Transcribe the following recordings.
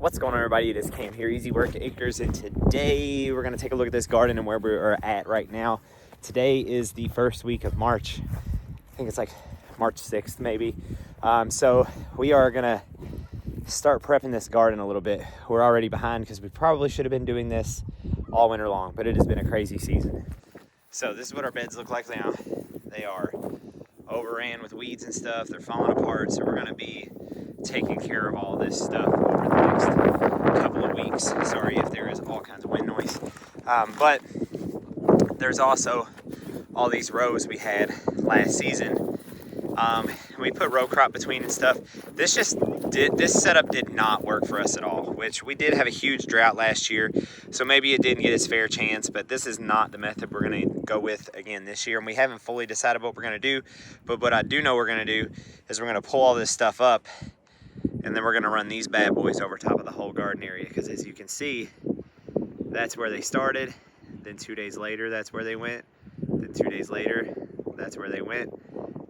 What's going on, everybody? It is Cam here, Easy Work Acres, and today we're going to take a look at this garden and where we are at right now. Today is the first week of March. I think it's like March 6th maybe. So we are going to start prepping this garden a little bit. We're already behind because we probably should have been doing this all winter long, but it has been a crazy season. So this is what our beds look like now. They are overran with weeds and stuff. They're falling apart, so we're going to be taking care of all this stuff over the next couple of weeks. Sorry if there is all kinds of wind noise. But there's also all these rows we had last season. We put row crop between and stuff. This setup did not work for us at all, which we did have a huge drought last year, so maybe it didn't get its fair chance, but this is not the method we're going to go with again this year, and we haven't fully decided what we're going to do. But what I do know we're going to do is we're going to pull all this stuff up, and then we're going to run these bad boys over top of the whole garden area, because as you can see, that's where they started. Then 2 days later, that's where they went. Then 2 days later, that's where they went.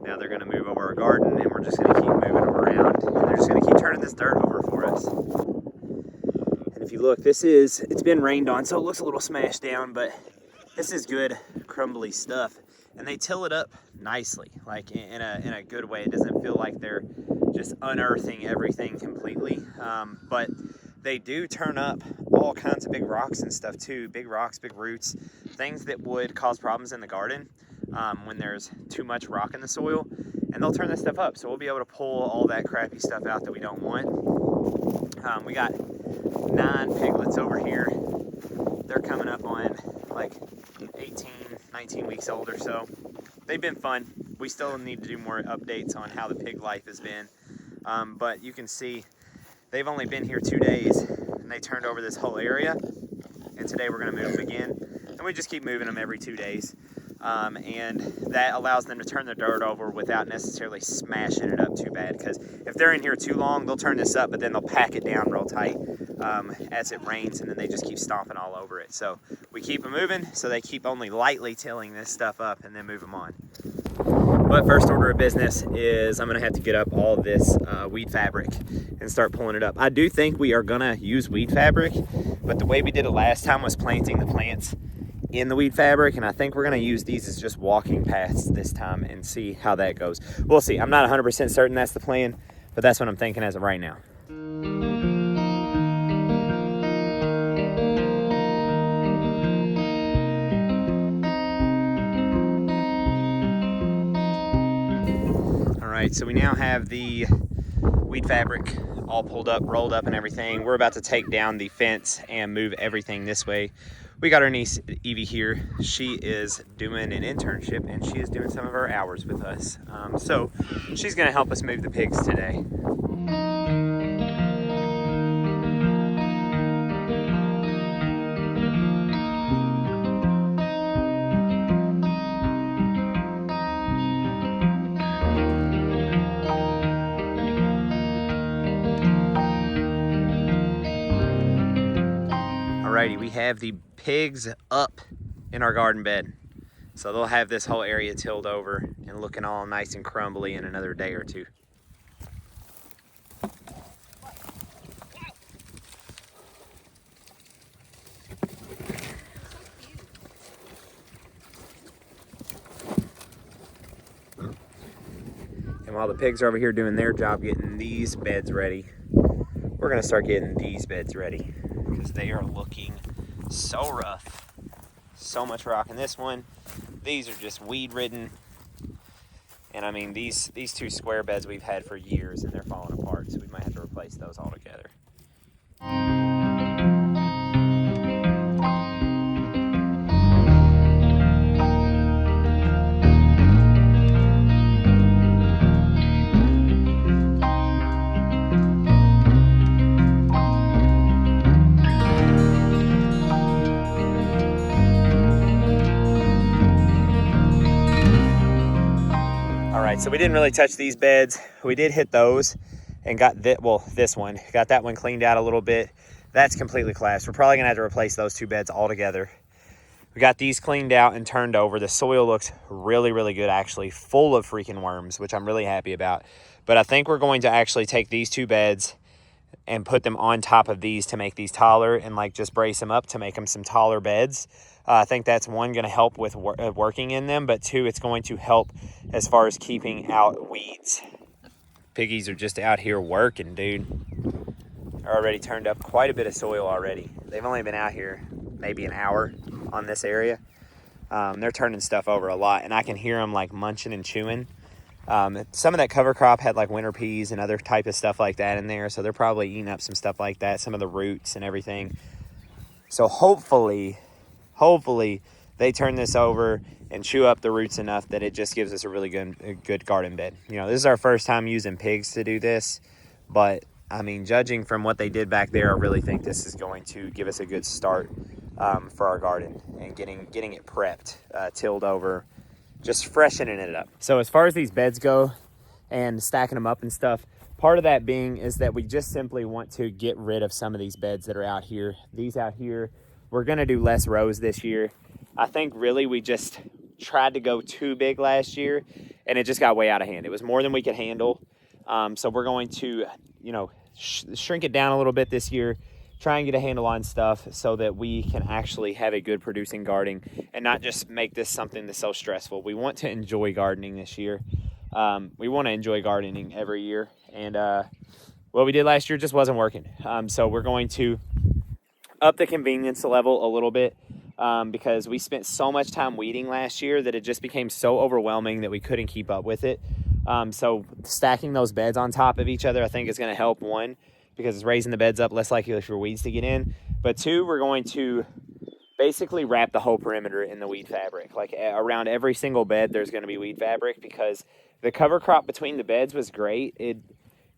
Now they're going to move over our garden, and we're just going to keep moving them around, and they're just going to keep turning this dirt over for us. And if you look, it's been rained on, so it looks a little smashed down, but this is good crumbly stuff, and they till it up nicely, like in a good way. It doesn't feel like they're just unearthing everything completely, but they do turn up all kinds of big rocks and stuff too. Big rocks, big roots, things that would cause problems in the garden when there's too much rock in the soil, and they'll turn this stuff up, so we'll be able to pull all that crappy stuff out that we don't want. We got 9 piglets over here. They're coming up on like 18, 19 weeks old or so. They've been fun. We still need to do more updates on how the pig life has been, but you can see they've only been here 2 days, and they turned over this whole area, and today we're going to move them again, and we just keep moving them every 2 days. And that allows them to turn the dirt over without necessarily smashing it up too bad, because if they're in here too long, they'll turn this up, but then they'll pack it down real tight as it rains, and then they just keep stomping all over it. So we keep them moving, so they keep only lightly tilling this stuff up and then move them on. But first order of business is I'm going to have to get up all this weed fabric and start pulling it up. I do think we are going to use weed fabric, but the way we did it last time was planting the plants in the weed fabric, and I think we're going to use these as just walking paths this time and see how that goes. We'll see. I'm not 100% certain that's the plan, but that's what I'm thinking as of right now. All right, so we now have the weed fabric all pulled up, rolled up and everything. We're about to take down the fence and move everything this way. We got our niece Evie here. She is doing an internship, and she is doing some of our hours with us. So she's gonna help us move the pigs today. Alrighty, we have the pigs up in our garden bed. So they'll have this whole area tilled over and looking all nice and crumbly in another day or two. And while the pigs are over here doing their job getting these beds ready, we're gonna start getting these beds ready, because they are looking so rough. So much rock in this one. These are just weed ridden. And I mean, these 2 square beds we've had for years, and they're falling apart, so we might have to replace those altogether. So we didn't really touch these beds. We did hit those and got this one, got that one cleaned out a little bit. That's completely collapsed. We're probably gonna have to replace those 2 beds altogether. We got these cleaned out and turned over. The soil looks really, really good, actually, full of freaking worms, which I'm really happy about. But I think we're going to actually take these 2 beds and put them on top of these to make these taller, and like just brace them up to make them some taller beds. I think that's one, going to help with working in them, but two, it's going to help as far as keeping out weeds. Piggies are just out here working, dude. They're already turned up quite a bit of soil already. They've only been out here maybe an hour on this area. They're turning stuff over a lot, and I can hear them like munching and chewing. Some of that cover crop had like winter peas and other type of stuff like that in there, so they're probably eating up some stuff like that, some of the roots and everything. So hopefully they turn this over and chew up the roots enough that it just gives us a really good garden bed. You know, this is our first time using pigs to do this, but I mean, judging from what they did back there, I really think this is going to give us a good start for our garden and getting it prepped, tilled over, just freshening it up. So as far as these beds go and stacking them up and stuff, part of that being is that we just simply want to get rid of some of these beds that are out here. These out here, we're gonna do less rows this year. I think really we just tried to go too big last year and it just got way out of hand. It was more than we could handle. So we're going to, you know, shrink it down a little bit this year, try and get a handle on stuff so that we can actually have a good producing garden and not just make this something that's so stressful. We want to enjoy gardening this year. We want to enjoy gardening every year, and what we did last year just wasn't working. So we're going to up the convenience level a little bit because we spent so much time weeding last year that it just became so overwhelming that we couldn't keep up with it. So stacking those beds on top of each other, I think is going to help, one, because it's raising the beds up, less likely for weeds to get in. But two, we're going to basically wrap the whole perimeter in the weed fabric. Like around every single bed, there's going to be weed fabric because the cover crop between the beds was great. It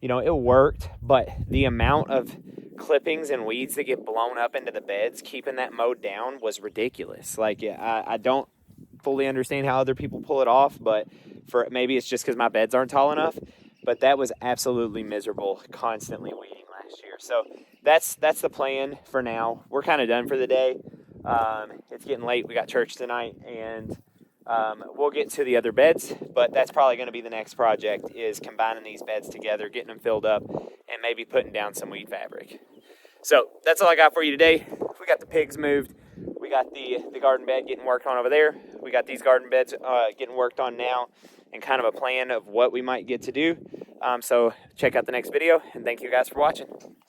worked, but the amount of clippings and weeds that get blown up into the beds, keeping that mowed down was ridiculous. Like, I don't fully understand how other people pull it off, but maybe it's just because my beds aren't tall enough, but that was absolutely miserable, constantly weeding last year. So that's the plan for now. We're kind of done for the day. It's getting late. We got church tonight, and we'll get to the other beds, but that's probably going to be the next project, is combining these beds together, getting them filled up, and maybe putting down some weed fabric. So that's all I got for you today. We got the pigs moved. We got the garden bed getting worked on over there. We got these garden beds getting worked on now, and kind of a plan of what we might get to do. So check out the next video, and thank you guys for watching.